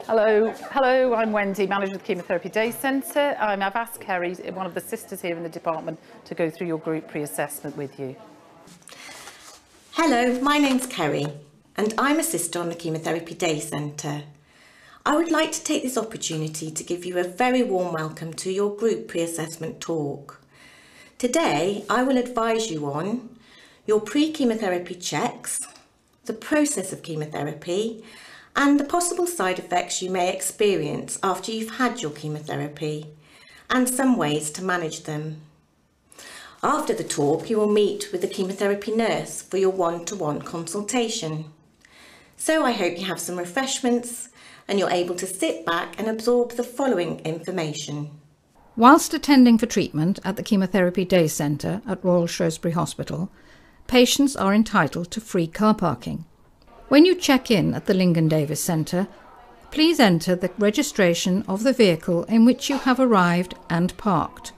Hello, I'm Wendy, manager of the Chemotherapy Day Centre. I've asked Kerry, one of the sisters here in the department, to go through your group pre-assessment with you. Hello, my name's Kerry and I'm a sister on the Chemotherapy Day Centre. I would like to take this opportunity to give you a very warm welcome to your group pre-assessment talk. Today I will advise you on your pre-chemotherapy checks, the process of chemotherapy and the possible side effects you may experience after you've had your chemotherapy and some ways to manage them. After the talk, you will meet with the chemotherapy nurse for your one-to-one consultation. So I hope you have some refreshments and you're able to sit back and absorb the following information. Whilst attending for treatment at the Chemotherapy Day Centre at Royal Shrewsbury Hospital, patients are entitled to free car parking. When you check in at the Lincoln Davis Centre, please enter the registration of the vehicle in which you have arrived and parked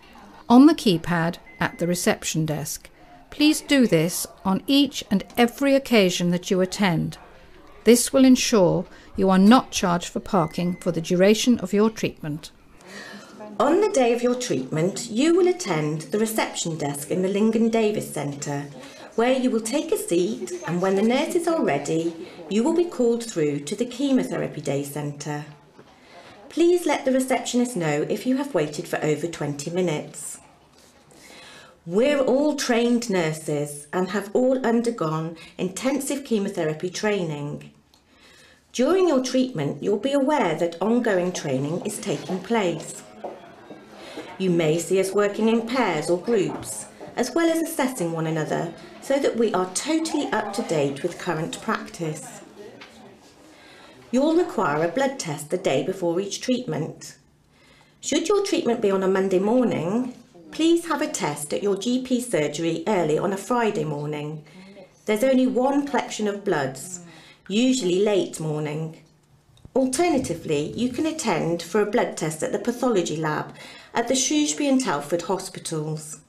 on the keypad at the reception desk. Please do this on each and every occasion that you attend. This will ensure you are not charged for parking for the duration of your treatment. On the day of your treatment, you will attend the reception desk in the Lincoln Davis Centre, where you will take a seat, and when the nurses are ready, you will be called through to the Chemotherapy Day Centre. Please let the receptionist know if you have waited for over 20 minutes. We're all trained nurses and have all undergone intensive chemotherapy training. During your treatment, you'll be aware that ongoing training is taking place. You may see us working in pairs or groups, as well as assessing one another so that we are totally up to date with current practice. You'll require a blood test the day before each treatment. Should your treatment be on a Monday morning, please have a test at your GP surgery early on a Friday morning. There's only one collection of bloods, usually late morning. Alternatively, you can attend for a blood test at the pathology lab at the Shrewsbury and Telford hospitals.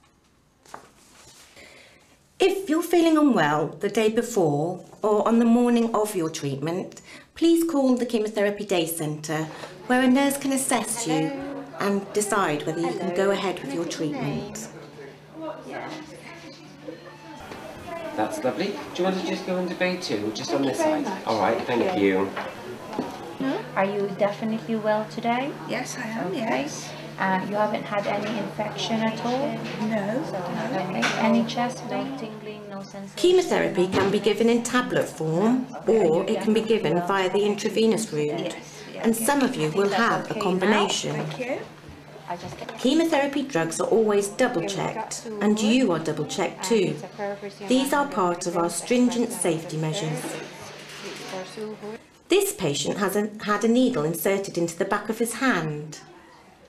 If you're feeling unwell the day before or on the morning of your treatment, please call the Chemotherapy Day Centre, where a nurse can assess you and decide whether you can go ahead with your treatment. That's lovely. Do you want to just go into bay 2, just on this side? All right, thank you. Are you definitely well today? Yes, I am, Okay. yes. You haven't had any infection at all? No. Okay. Any chest pain, tingling, no sensation? Chemotherapy can be given in tablet form or it can be given via the intravenous route, and some of you will have a combination. Thank you. Chemotherapy drugs are always double-checked, and you are double-checked too. These are part of our stringent safety measures. This patient has had a needle inserted into the back of his hand,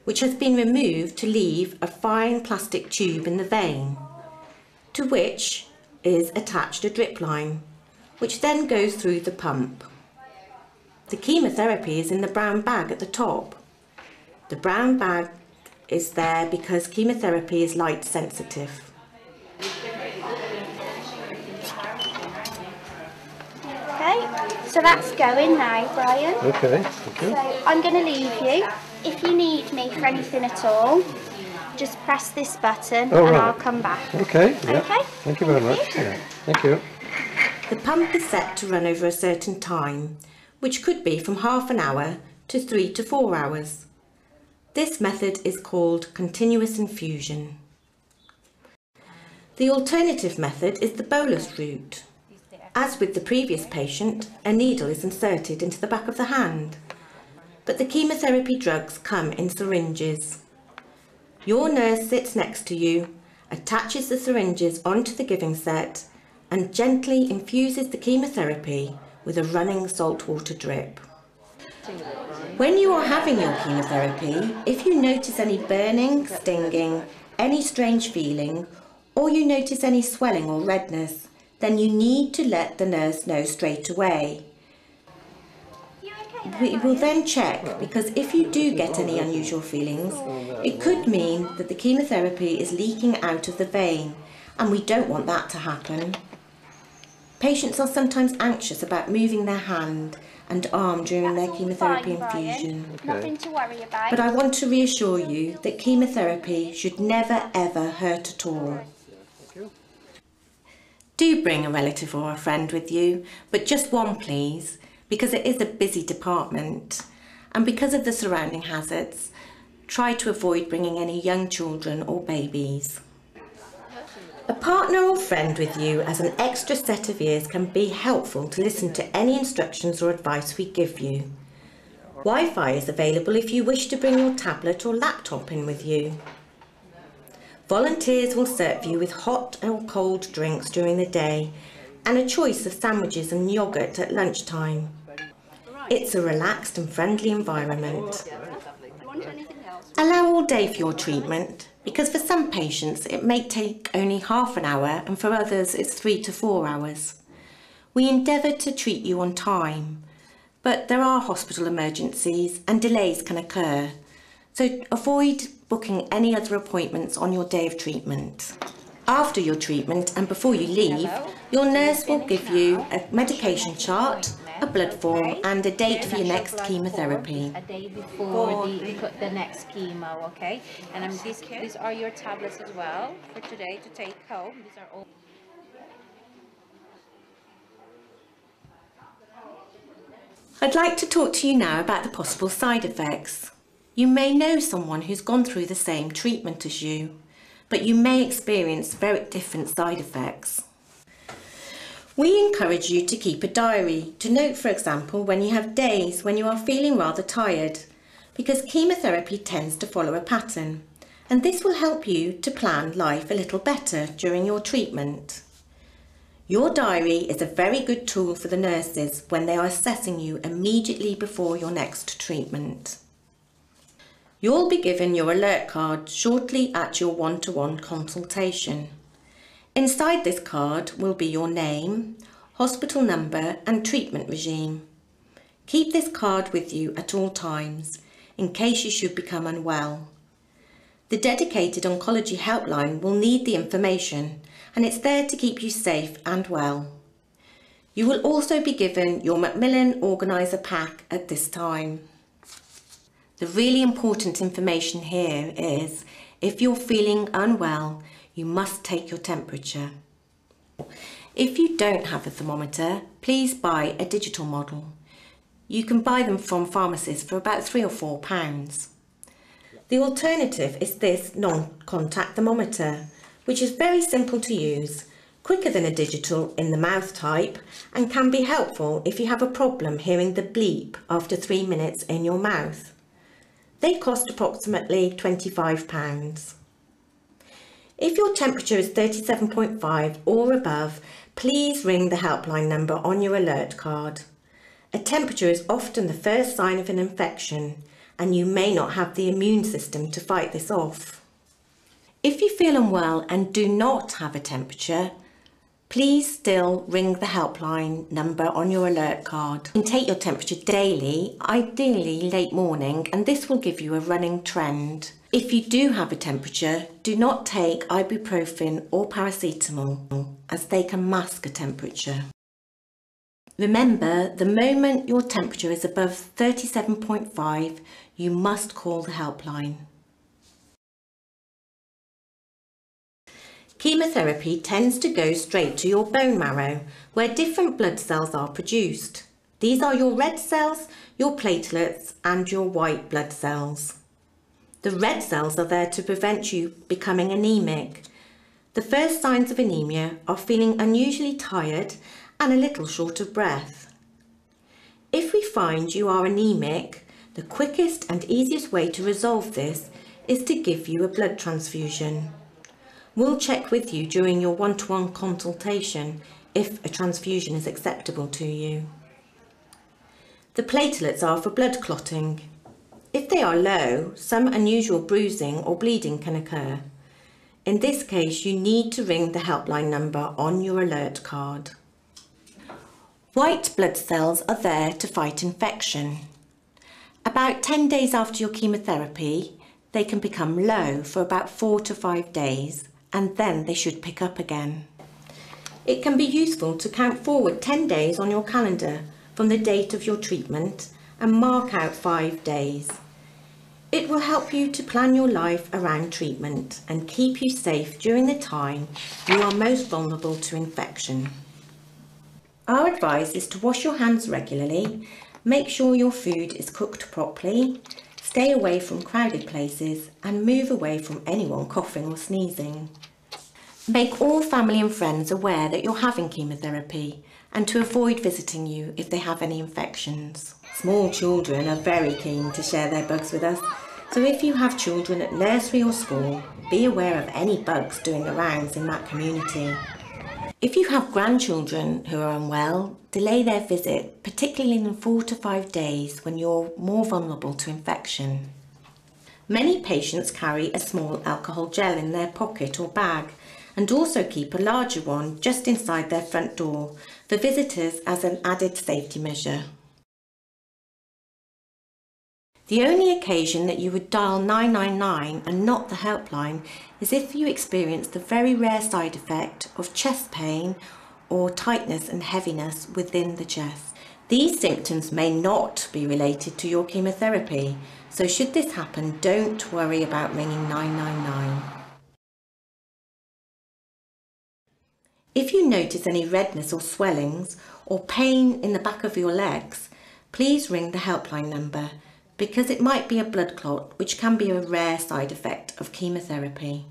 which has been removed to leave a fine plastic tube in the vein, to which is attached a drip line, which then goes through the pump. The chemotherapy is in the brown bag at the top. The brown bag is there because chemotherapy is light sensitive. Okay, so that's going now, Brian. Okay, thank you. So I'm going to leave you. If you need me for anything at all, just press this button and I'll come back. Okay, yeah. Okay? Thank you very much. Yeah. Thank you. The pump is set to run over a certain time, which could be from half an hour to 3 to 4 hours. This method is called continuous infusion. The alternative method is the bolus route. As with the previous patient, a needle is inserted into the back of the hand, but the chemotherapy drugs come in syringes. Your nurse sits next to you, attaches the syringes onto the giving set, and gently infuses the chemotherapy with a running saltwater drip. When you are having your chemotherapy, if you notice any burning, stinging, any strange feeling, or you notice any swelling or redness, then you need to let the nurse know straight away. We will then check, because if you do get any unusual feelings, it could mean that the chemotherapy is leaking out of the vein, and we don't want that to happen. Patients are sometimes anxious about moving their hand and arm during their That's all chemotherapy fine, Brian. infusion. Nothing to worry about. But I want to reassure you that chemotherapy should never ever hurt at all. Do bring a relative or a friend with you, but just one please, because it is a busy department. And because of the surrounding hazards, try to avoid bringing any young children or babies. A partner or friend with you as an extra set of ears can be helpful to listen to any instructions or advice we give you. Wi-Fi is available if you wish to bring your tablet or laptop in with you. Volunteers will serve you with hot or cold drinks during the day and a choice of sandwiches and yoghurt at lunchtime. It's a relaxed and friendly environment. Allow all day for your treatment, because for some patients it may take only half an hour and for others it's 3 to 4 hours. We endeavour to treat you on time, but there are hospital emergencies and delays can occur, so avoid booking any other appointments on your day of treatment. After your treatment and before you leave, your nurse will give you a medication chart, a blood form and a date for your next chemotherapy. A day before the next chemo, okay? And these are your tablets as well for today to take home. These are all. I'd like to talk to you now about the possible side effects. You may know someone who's gone through the same treatment as you, but you may experience very different side effects. We encourage you to keep a diary to note, for example, when you have days when you are feeling rather tired, because chemotherapy tends to follow a pattern, and this will help you to plan life a little better during your treatment. Your diary is a very good tool for the nurses when they are assessing you immediately before your next treatment. You'll be given your alert card shortly at your one-to-one consultation. Inside this card will be your name, hospital number and treatment regime. Keep this card with you at all times, in case you should become unwell. The dedicated oncology helpline will need the information, and it's there to keep you safe and well. You will also be given your Macmillan Organiser pack at this time. The really important information here is, if you're feeling unwell, you must take your temperature. If you don't have a thermometer, please buy a digital model. You can buy them from pharmacies for about £3 or £4. The alternative is this non-contact thermometer, which is very simple to use, quicker than a digital in the mouth type, and can be helpful if you have a problem hearing the bleep after 3 minutes in your mouth. They cost approximately £25. If your temperature is 37.5 or above, please ring the helpline number on your alert card. A temperature is often the first sign of an infection, and you may not have the immune system to fight this off. If you feel unwell and do not have a temperature, please still ring the helpline number on your alert card. You can take your temperature daily, ideally late morning, and this will give you a running trend. If you do have a temperature, do not take ibuprofen or paracetamol, as they can mask a temperature. Remember, the moment your temperature is above 37.5, you must call the helpline. Chemotherapy tends to go straight to your bone marrow, where different blood cells are produced. These are your red cells, your platelets, and your white blood cells. The red cells are there to prevent you becoming anemic. The first signs of anemia are feeling unusually tired and a little short of breath. If we find you are anemic, the quickest and easiest way to resolve this is to give you a blood transfusion. We'll check with you during your one-to-one consultation if a transfusion is acceptable to you. The platelets are for blood clotting. If they are low, some unusual bruising or bleeding can occur. In this case, you need to ring the helpline number on your alert card. White blood cells are there to fight infection. About 10 days after your chemotherapy, they can become low for about 4 to 5 days, and then they should pick up again. It can be useful to count forward 10 days on your calendar from the date of your treatment and mark out 5 days. It will help you to plan your life around treatment and keep you safe during the time you are most vulnerable to infection. Our advice is to wash your hands regularly, make sure your food is cooked properly, stay away from crowded places and move away from anyone coughing or sneezing. Make all family and friends aware that you're having chemotherapy and to avoid visiting you if they have any infections. Small children are very keen to share their bugs with us, so if you have children at nursery or school, be aware of any bugs doing the rounds in that community. If you have grandchildren who are unwell, delay their visit, particularly in 4 to 5 days when you're more vulnerable to infection. Many patients carry a small alcohol gel in their pocket or bag and also keep a larger one just inside their front door for visitors as an added safety measure. The only occasion that you would dial 999 and not the helpline is if you experience the very rare side effect of chest pain or tightness and heaviness within the chest. These symptoms may not be related to your chemotherapy, so should this happen, don't worry about ringing 999. If you notice any redness or swellings or pain in the back of your legs, please ring the helpline number because it might be a blood clot, which can be a rare side effect of chemotherapy.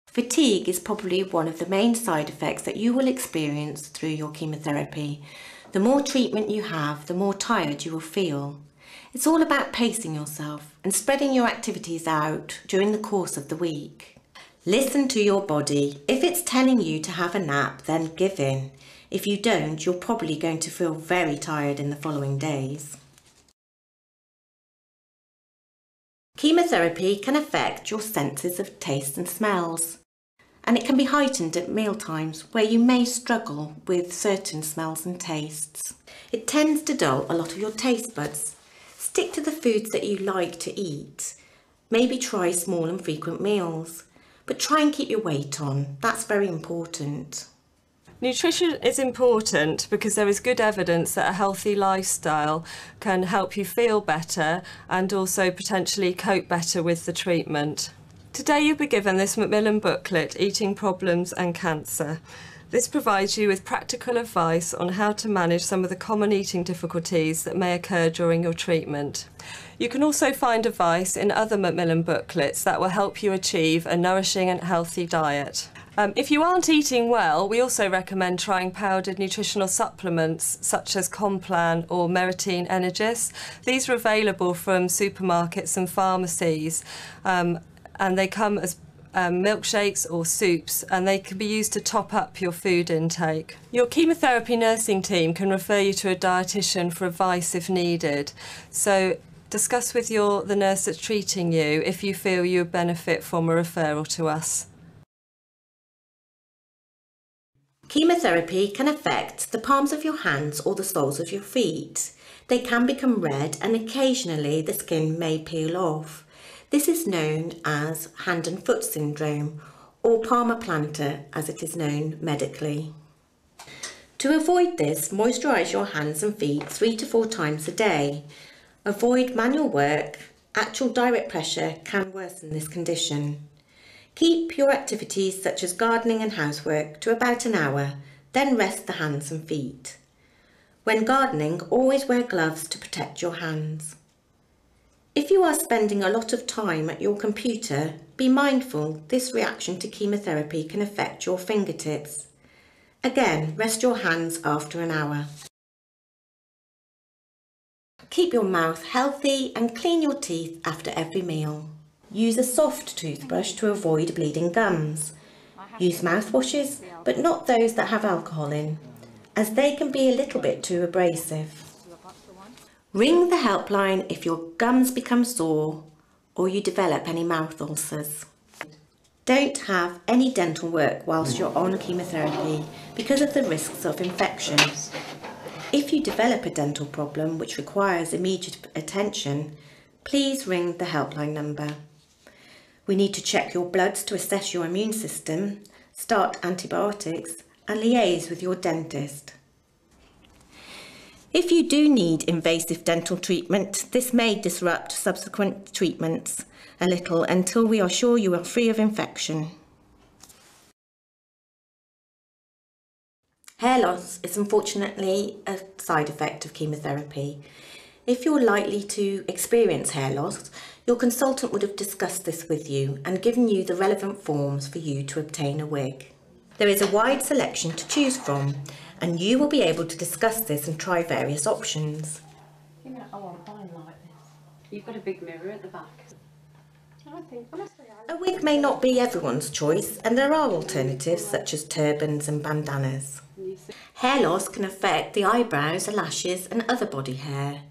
Fatigue is probably one of the main side effects that you will experience through your chemotherapy. The more treatment you have, the more tired you will feel. It's all about pacing yourself and spreading your activities out during the course of the week. Listen to your body. If it's telling you to have a nap, then give in. If you don't, you're probably going to feel very tired in the following days. Chemotherapy can affect your senses of taste and smells, and it can be heightened at mealtimes where you may struggle with certain smells and tastes. It tends to dull a lot of your taste buds. Stick to the foods that you like to eat. Maybe try small and frequent meals, but try and keep your weight on. That's very important. Nutrition is important because there is good evidence that a healthy lifestyle can help you feel better and also potentially cope better with the treatment. Today you'll be given this Macmillan booklet, Eating Problems and Cancer. This provides you with practical advice on how to manage some of the common eating difficulties that may occur during your treatment. You can also find advice in other Macmillan booklets that will help you achieve a nourishing and healthy diet. If you aren't eating well, we also recommend trying powdered nutritional supplements such as Complan or Meritine Energis. These are available from supermarkets and pharmacies, and they come as milkshakes or soups, and they can be used to top up your food intake. Your chemotherapy nursing team can refer you to a dietitian for advice if needed. So discuss with the nurse that's treating you if you feel you would benefit from a referral to us. Chemotherapy can affect the palms of your hands or the soles of your feet. They can become red and occasionally the skin may peel off. This is known as hand and foot syndrome or palmoplantar as it is known medically. To avoid this, moisturise your hands and feet 3 to 4 times a day. Avoid manual work. Actual direct pressure can worsen this condition. Keep your activities such as gardening and housework to about an hour, then rest the hands and feet. When gardening, always wear gloves to protect your hands. If you are spending a lot of time at your computer, be mindful this reaction to chemotherapy can affect your fingertips. Again, rest your hands after an hour. Keep your mouth healthy and clean your teeth after every meal. Use a soft toothbrush to avoid bleeding gums. Use mouthwashes, but not those that have alcohol in, as they can be a little bit too abrasive. Ring the helpline if your gums become sore or you develop any mouth ulcers. Don't have any dental work whilst you're on chemotherapy because of the risks of infection. If you develop a dental problem which requires immediate attention, please ring the helpline number. We need to check your bloods to assess your immune system, start antibiotics and liaise with your dentist. If you do need invasive dental treatment, this may disrupt subsequent treatments a little until we are sure you are free of infection. Hair loss is unfortunately a side effect of chemotherapy. If you're likely to experience hair loss, your consultant would have discussed this with you and given you the relevant forms for you to obtain a wig. There is a wide selection to choose from, and you will be able to discuss this and try various options. You know, I want mine like this. You've got a big mirror at the back. I think, honestly, A wig may not be everyone's choice, and there are alternatives such as turbans and bandanas. Hair loss can affect the eyebrows, lashes and other body hair.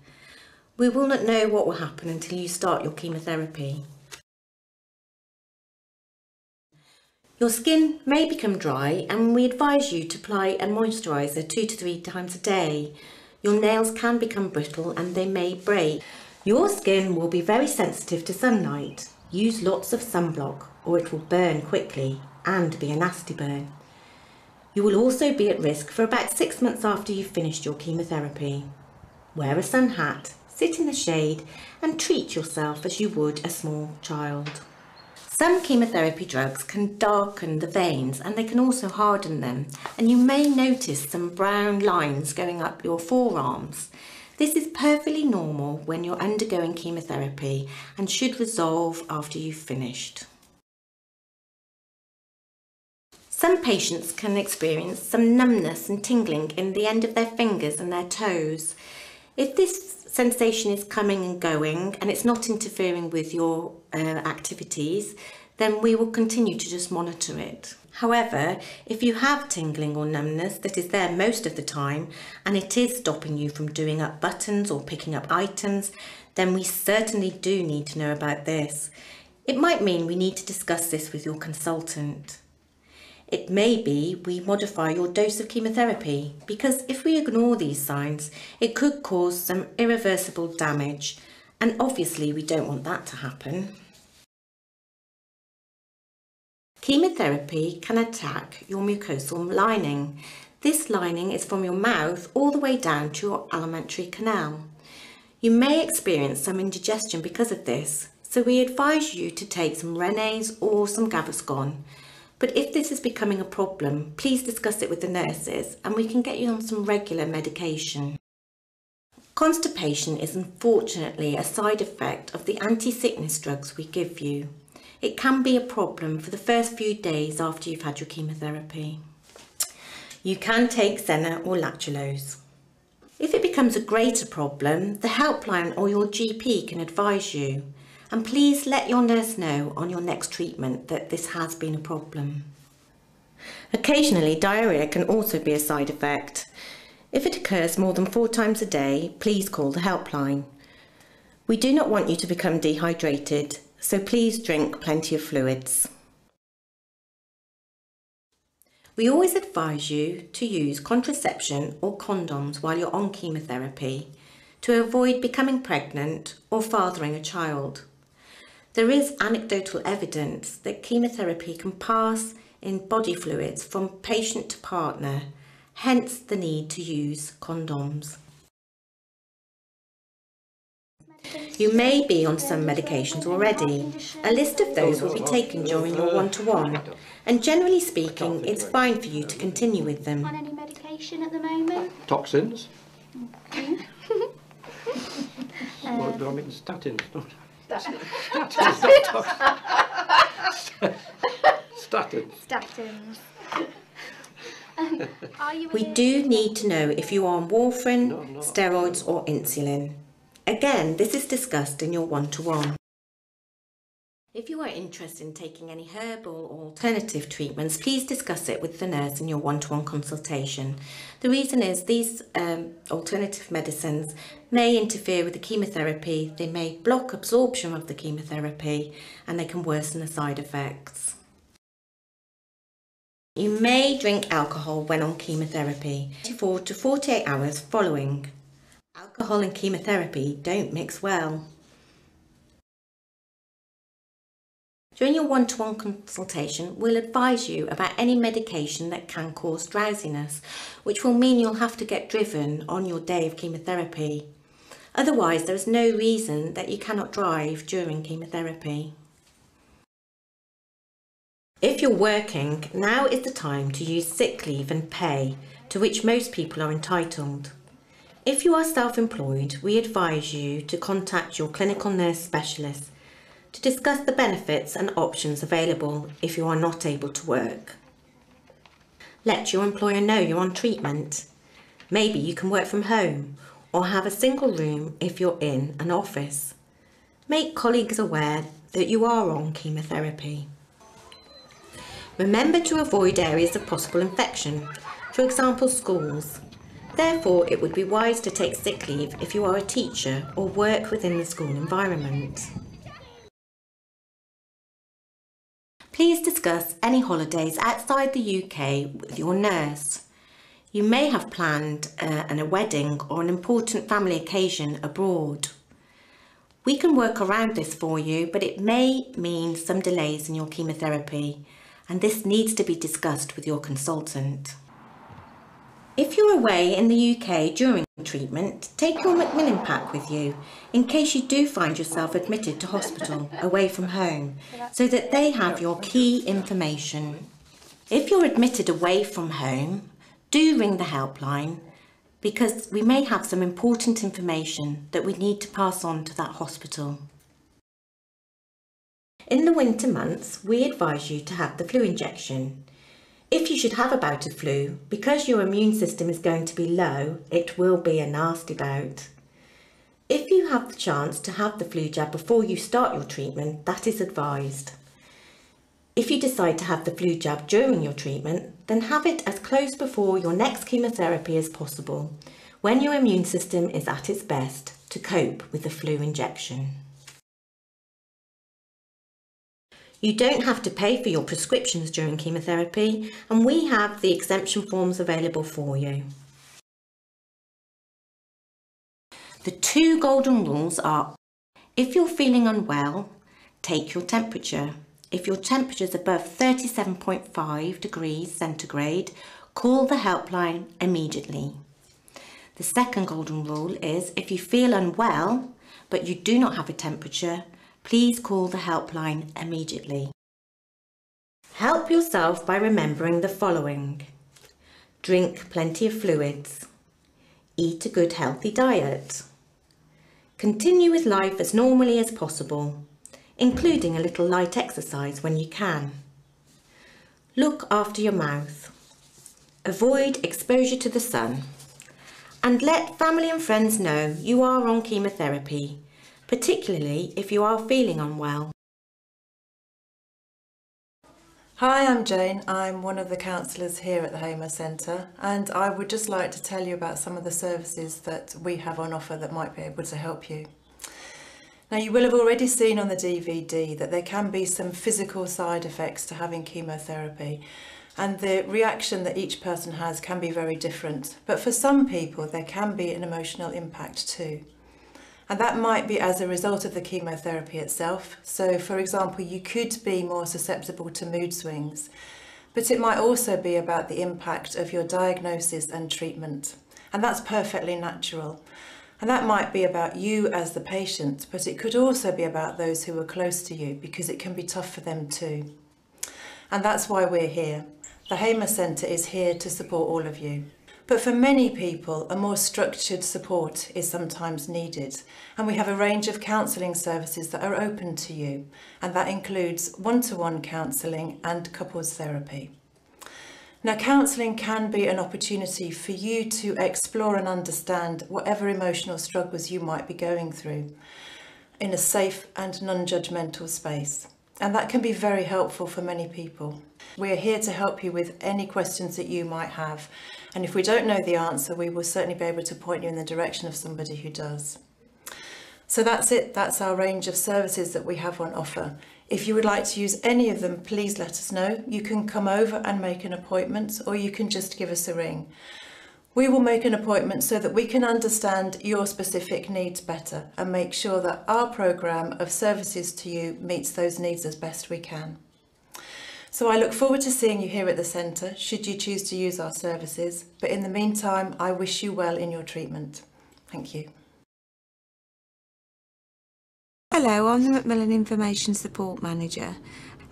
We will not know what will happen until you start your chemotherapy. Your skin may become dry, and we advise you to apply a moisturiser 2 to 3 times a day. Your nails can become brittle and they may break. Your skin will be very sensitive to sunlight. Use lots of sunblock or it will burn quickly and be a nasty burn. You will also be at risk for about 6 months after you've finished your chemotherapy. Wear a sun hat, sit in the shade and treat yourself as you would a small child. Some chemotherapy drugs can darken the veins and they can also harden them, and you may notice some brown lines going up your forearms. This is perfectly normal when you're undergoing chemotherapy and should resolve after you've finished. Some patients can experience some numbness and tingling in the end of their fingers and their toes. If this sensation is coming and going and it's not interfering with your activities, then we will continue to just monitor it. However, if you have tingling or numbness that is there most of the time and it is stopping you from doing up buttons or picking up items, then we certainly do need to know about this. It might mean we need to discuss this with your consultant. It may be we modify your dose of chemotherapy, because if we ignore these signs, it could cause some irreversible damage, and obviously we don't want that to happen. Chemotherapy can attack your mucosal lining. This lining is from your mouth all the way down to your alimentary canal. You may experience some indigestion because of this, so we advise you to take some Renes or some Gaviscon. But if this is becoming a problem, please discuss it with the nurses and we can get you on some regular medication. Constipation is unfortunately a side effect of the anti-sickness drugs we give you. It can be a problem for the first few days after you've had your chemotherapy. You can take Senna or lactulose. If it becomes a greater problem, the helpline or your GP can advise you. And please let your nurse know on your next treatment that this has been a problem. Occasionally, diarrhea can also be a side effect. If it occurs more than 4 times a day, please call the helpline. We do not want you to become dehydrated, so please drink plenty of fluids. We always advise you to use contraception or condoms while you're on chemotherapy to avoid becoming pregnant or fathering a child. There is anecdotal evidence that chemotherapy can pass in body fluids from patient to partner, hence the need to use condoms. You may be on some medications already. A list of those will be taken during your one-to-one, and generally speaking, it's fine for you to continue with them. On any medication at the moment? Toxins? What do I mean? Statins? Statins. Statins. We do need to know if you are on warfarin, steroids or insulin. Again, this is discussed in your one-to-one. If you are interested in taking any herbal or alternative treatments, please discuss it with the nurse in your one-to-one consultation. The reason is these alternative medicines may interfere with the chemotherapy, they may block absorption of the chemotherapy, and they can worsen the side effects. You may drink alcohol when on chemotherapy, 24 to 48 hours following. Alcohol and chemotherapy don't mix well. During your one-to-one consultation, we'll advise you about any medication that can cause drowsiness, which will mean you'll have to get driven on your day of chemotherapy. Otherwise, there is no reason that you cannot drive during chemotherapy. If you're working, now is the time to use sick leave and pay, to which most people are entitled. If you are self-employed, we advise you to contact your clinical nurse specialist to discuss the benefits and options available if you are not able to work. Let your employer know you're on treatment. Maybe you can work from home or have a single room if you're in an office. Make colleagues aware that you are on chemotherapy. Remember to avoid areas of possible infection, for example schools. Therefore, it would be wise to take sick leave if you are a teacher or work within the school environment. Please discuss any holidays outside the UK with your nurse. You may have planned a wedding or an important family occasion abroad. We can work around this for you, but it may mean some delays in your chemotherapy, and this needs to be discussed with your consultant. If you're away in the UK during treatment, take your Macmillan pack with you in case you do find yourself admitted to hospital away from home, so that they have your key information. If you're admitted away from home, do ring the helpline, because we may have some important information that we need to pass on to that hospital. In the winter months, we advise you to have the flu injection. If you should have a bout of flu, because your immune system is going to be low, it will be a nasty bout. If you have the chance to have the flu jab before you start your treatment, that is advised. If you decide to have the flu jab during your treatment, then have it as close before your next chemotherapy as possible, when your immune system is at its best to cope with the flu injection. You don't have to pay for your prescriptions during chemotherapy, and we have the exemption forms available for you. The 2 golden rules are: if you're feeling unwell, take your temperature. If your temperature is above 37.5 degrees centigrade, call the helpline immediately. The second golden rule is: if you feel unwell, but you do not have a temperature, please call the helpline immediately. Help yourself by remembering the following: drink plenty of fluids, eat a good healthy diet, continue with life as normally as possible, including a little light exercise when you can. Look after your mouth, avoid exposure to the sun, and let family and friends know you are on chemotherapy, particularly if you are feeling unwell. Hi, I'm Jane. I'm one of the counsellors here at the Hamer Centre, and I would just like to tell you about some of the services that we have on offer that might be able to help you. Now, you will have already seen on the DVD that there can be some physical side effects to having chemotherapy, and the reaction that each person has can be very different. But for some people, there can be an emotional impact too. And that might be as a result of the chemotherapy itself. So, for example, you could be more susceptible to mood swings, but it might also be about the impact of your diagnosis and treatment. And that's perfectly natural. And that might be about you as the patient, but it could also be about those who are close to you, because it can be tough for them too. And that's why we're here. The Hamer Centre is here to support all of you. But for many people, a more structured support is sometimes needed, and we have a range of counselling services that are open to you, and that includes one-to-one counselling and couples therapy. Now, counselling can be an opportunity for you to explore and understand whatever emotional struggles you might be going through in a safe and non-judgmental space. And that can be very helpful for many people. We're here to help you with any questions that you might have. And if we don't know the answer, we will certainly be able to point you in the direction of somebody who does. So that's it. That's our range of services that we have on offer. If you would like to use any of them, please let us know. You can come over and make an appointment, or you can just give us a ring. We will make an appointment so that we can understand your specific needs better and make sure that our programme of services to you meets those needs as best we can. So I look forward to seeing you here at the centre, should you choose to use our services, but in the meantime, I wish you well in your treatment. Thank you. Hello, I'm the Macmillan Information Support Manager,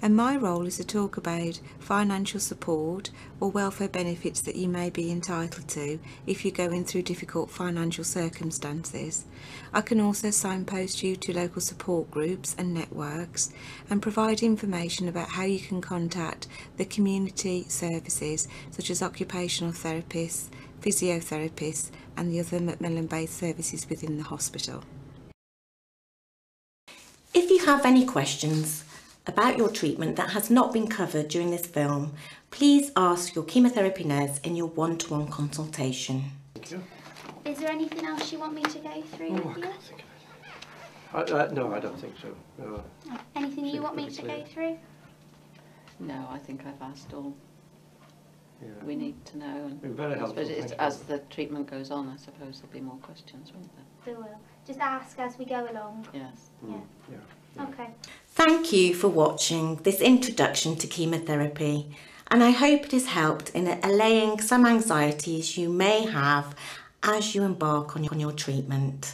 and my role is to talk about financial support or welfare benefits that you may be entitled to if you're going through difficult financial circumstances. I can also signpost you to local support groups and networks and provide information about how you can contact the community services such as occupational therapists, physiotherapists and the other Macmillan-based services within the hospital. If you have any questions about your treatment that has not been covered during this film, please ask your chemotherapy nurse in your one-to-one consultation. Thank you. Is there anything else you want me to go through Oh, with I you? can't think of it. No, I don't think so. No. Anything you want me to go through? No, I think I've asked all Yeah. we need to know. And Been very helpful, but it's, thank you. as the treatment goes on, I suppose there'll be more questions, won't there? We will. Just ask as we go along. Yes. Yeah. Yeah. Okay. Thank you for watching this introduction to chemotherapy, and I hope it has helped in allaying some anxieties you may have as you embark on your treatment.